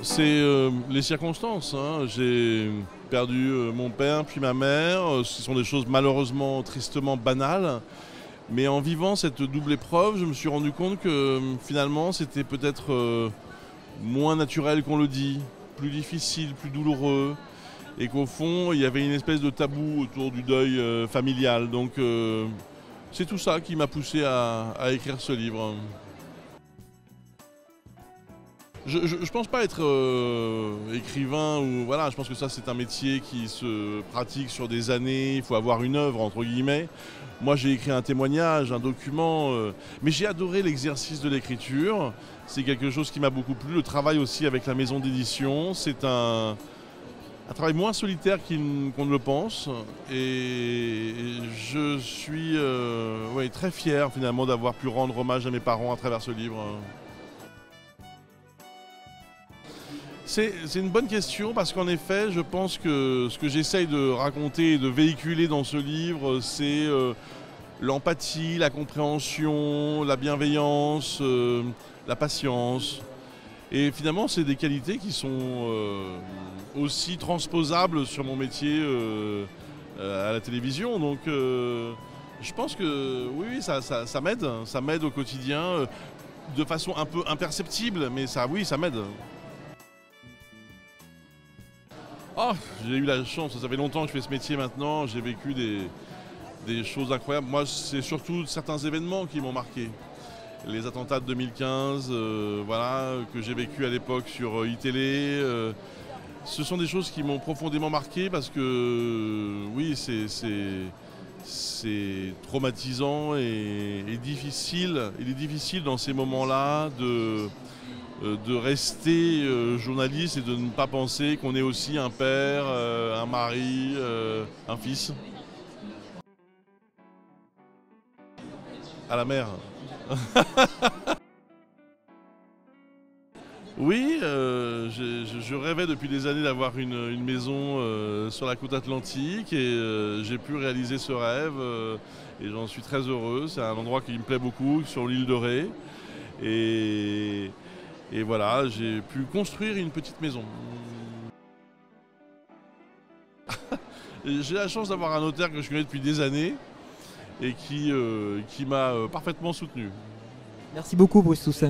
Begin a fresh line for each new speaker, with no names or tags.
C'est les circonstances, hein. J'ai perdu mon père puis ma mère. Ce sont des choses malheureusement tristement banales. Mais en vivant cette double épreuve, je me suis rendu compte que finalement c'était peut-être moins naturel qu'on le dit, plus difficile, plus douloureux. Et qu'au fond, il y avait une espèce de tabou autour du deuil familial. Donc c'est tout ça qui m'a poussé à écrire ce livre. Je pense pas être écrivain ou voilà, je pense que ça c'est un métier qui se pratique sur des années, il faut avoir une œuvre entre guillemets. Moi j'ai écrit un témoignage, un document, mais j'ai adoré l'exercice de l'écriture, c'est quelque chose qui m'a beaucoup plu. Le travail aussi avec la maison d'édition, c'est un travail moins solitaire qu'on ne le pense et je suis ouais, très fier finalement d'avoir pu rendre hommage à mes parents à travers ce livre. C'est une bonne question parce qu'en effet, je pense que ce que j'essaye de raconter et de véhiculer dans ce livre, c'est l'empathie, la compréhension, la bienveillance, la patience. Et finalement, c'est des qualités qui sont aussi transposables sur mon métier à la télévision. Donc je pense que oui, ça m'aide au quotidien de façon un peu imperceptible, mais ça, oui, ça m'aide. Oh, j'ai eu la chance, ça fait longtemps que je fais ce métier maintenant, j'ai vécu des choses incroyables. Moi, c'est surtout certains événements qui m'ont marqué. Les attentats de 2015, voilà, que j'ai vécu à l'époque sur iTélé. Ce sont des choses qui m'ont profondément marqué parce que, oui, c'est traumatisant et difficile. Il est difficile dans ces moments-là de rester journaliste et de ne pas penser qu'on est aussi un père, un mari, un fils. À la mer. Oui, je rêvais depuis des années d'avoir une maison sur la côte atlantique et j'ai pu réaliser ce rêve et j'en suis très heureux. C'est un endroit qui me plaît beaucoup, sur l'île de Ré. Et voilà, j'ai pu construire une petite maison. J'ai la chance d'avoir un notaire que je connais depuis des années et qui m'a parfaitement soutenu.
Merci beaucoup, Bruce Toussaint.